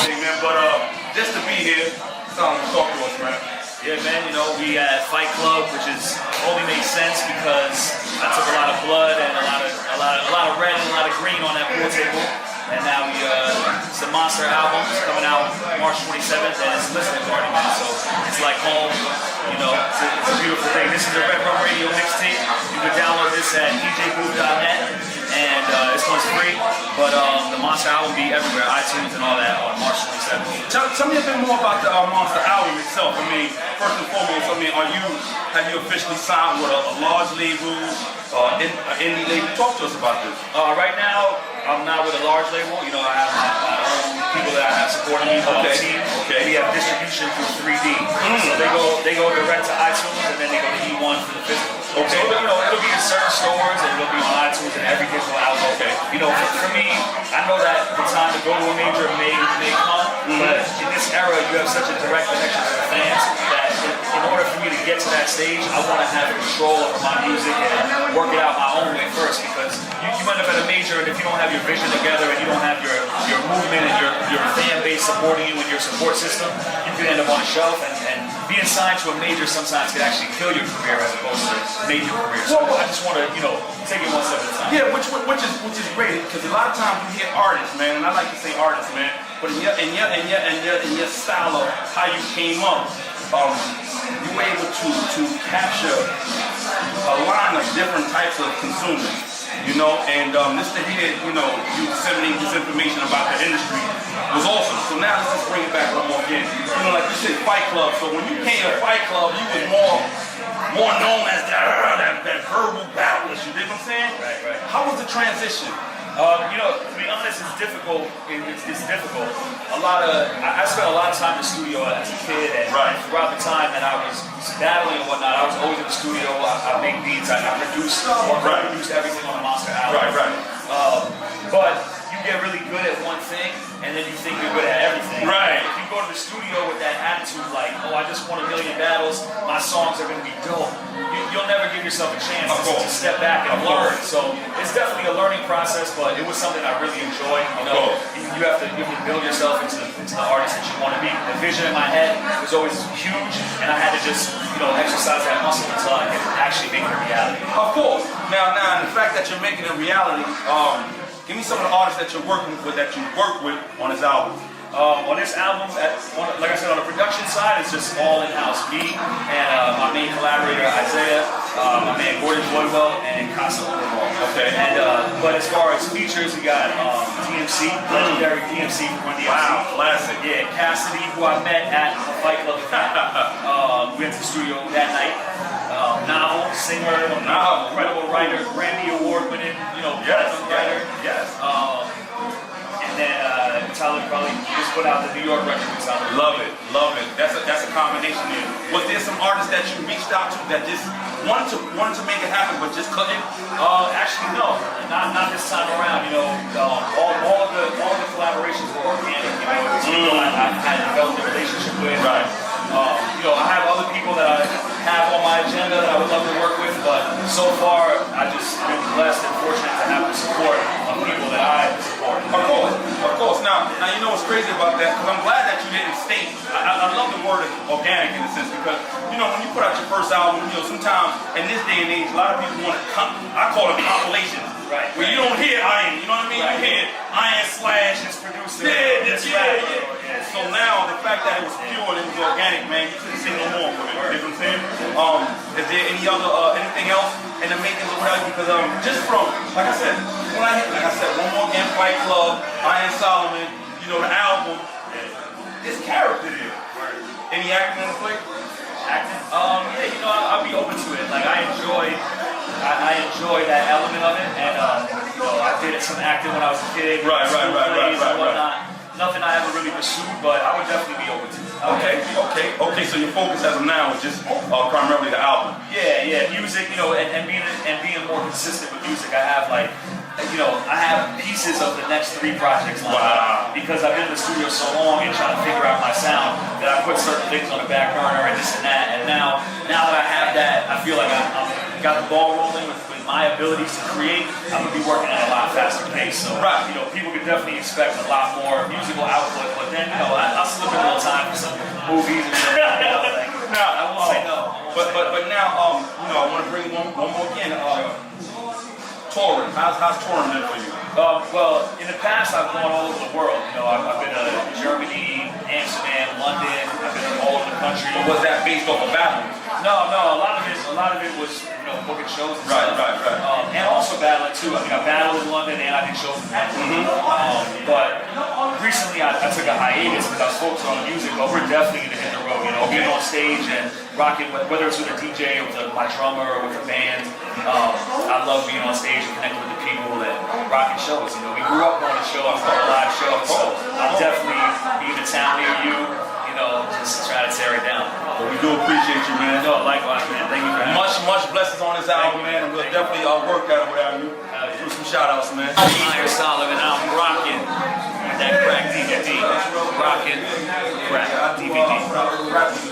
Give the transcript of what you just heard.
everything, man. But just to be here, talk to us, man. Yeah, man, you know, we at Fight Club, which is only makes sense because I took a lot of blood and a lot of red and a lot of green on that pool table. And now it's the Monster album. It's coming out March 27th, and it's a listening party, man. So it's like home, you know, it's a beautiful thing. This is the Red Rum Radio mixtape. You can download this at djbooth.net, and this one's free. But the Monster album will be everywhere, iTunes and all that on March 27th. Tell me a bit more about the Monster album itself. I mean, first and foremost, have you officially signed with a large label, indie label? Talk to us about this. Right now, I'm not with a large label. You know, I have my own people that I have supporting me on the team. Okay. We have distribution through 3D. So they go direct to iTunes, and then they go to E1 for the physical. Okay. So you know, it'll be in certain stores, and it'll be on iTunes and every digital outlet. Okay. You know, for me, I know that the time to go to a major may come, but in this era, you have such a direct connection to the fans that in order for me to get to that stage, I want to have control over my music and work it out my own way first, because you end up at a major, and if you don't have your vision together and you don't have your movement and your fan base supporting you and your support system, you can end up on a shelf, and being signed to a major sometimes can actually kill your career as opposed to major career. So I just want to, you know, take it one step at a time. Yeah, which is great, because a lot of times you hear artists, man, and I like to say artists, man, but in your style of how you came up, you were able to capture a line of different types of consumers. You know, and just to hear, you know, you disseminate this information about the industry was awesome. So now let's just bring it back one more again. You know, like you said, Fight Club. So when you came to Fight Club, you was more known as that verbal battlist. You dig what I'm saying? Right. How was the transition? You know, to be honest, it's difficult. It's difficult. I spent a lot of time in the studio as a kid, and throughout the time that I was battling and whatnot, I was always in the studio. I make beats. I produce everything on the Monster album. But you get really good at one thing, and then you think you're good at everything. Right. If you go to the studio with that attitude, like, oh, I just won 1 million battles, my songs are going to be dope, you'll never give yourself a chance to step back and learn. So it's definitely a learning process, but it was something I really enjoyed. You know, you have to build yourself into the artist that you want to be. The vision in my head was always huge, and I had to just, you know, exercise that muscle until I could actually make it a reality. Of course. Now, the fact that you're making it a reality, give me some of the artists that you're working with, that you work with on this album. On this album, like I said, on the production side, it's just all in-house. Me and my main collaborator, Isaiah, my man Gordon Boydwell, and Casa. Okay. And but as far as features, we got DMC, legendary DMC from DMC. Wow, classic. Yeah, Cassidy, who I met at the Fight Club. We went to the studio that night. Novel, singer, incredible writer, Grammy Award winning, you know, writer. Yes. And then Tyler probably just put out the New York record with Tyler. Love it. That's a combination there. Was there some artists that you reached out to that just wanted to make it happen but just couldn't? Actually, no, not this time around. You know, all of the collaborations were organic. You know, people I had developed a relationship with. Right. You know, I have other people that I have on my agenda that I would love to work with, but so far I just been blessed and fortunate to have the support of people that I support. Of course. Now you know what's crazy about that, because I'm glad that you didn't state. I love the word organic in a sense, because you know when you put out your first album, you know sometimes in this day and age, a lot of people want to I call it compilations. Right. Where you don't hear Iron, you know what I mean? Right. You hear Iron Slash, This producer. yeah. Yeah. So now the fact that it was pure and it was organic, man, you couldn't say no more for it. You know what I'm saying? Is there any other anything else in the makings or whatever? Because just from like I said, one more again, Fight Club, Iron Solomon, you know the album, it's character there. Any acting in the play? Acting? Yeah, you know, I'll be open to it. Like I enjoy that element of it, and you know, I did some acting when I was a kid. Right. Nothing I ever really pursued, but I would definitely be open to it. Okay. So your focus as of now is just primarily the album. Yeah. Music, you know, and being more consistent with music. I have I have pieces of the next 3 projects lined up because I've been in the studio so long and trying to figure out my sound that I put certain things on the back burner and this and that. And now that I have that, I feel like I'm got the ball rolling with my abilities to create, I'm gonna be working at a lot faster pace. So, Right. you know, people could definitely expect a lot more musical output. But then, you know, I'll slip in a little time for some movies and shit. You know, like, I won't say no. But now, you know, I want to bring one more again. Touring. How's touring been for you? Well, in the past, I've gone all over the world. You know, I've been to Germany, Amsterdam, London. I've been all over the country. Or was that based off of battling? No, a lot of it was, you know, booking shows and stuff. Right. And also battling too. I mean, I battled in London and I did shows in London. But recently I took a hiatus because I was focused on music. But we're definitely gonna hit the road. You know, being on stage and rocking, whether it's with a DJ or with my drummer or with a band. I love being on stage and connecting with the people that rocking shows. You know, we grew up going to shows, going to live shows. So I'll definitely be in a town near you. You know, just try to tear it down. Well, we do appreciate you, man. No, likewise, man. Thank you for having me. Much blessings on this album, man, and we'll definitely work at it without you. Do some shout outs, man. Iron Solomon, I'm rocking that crack DVD. Rocking crack DVD.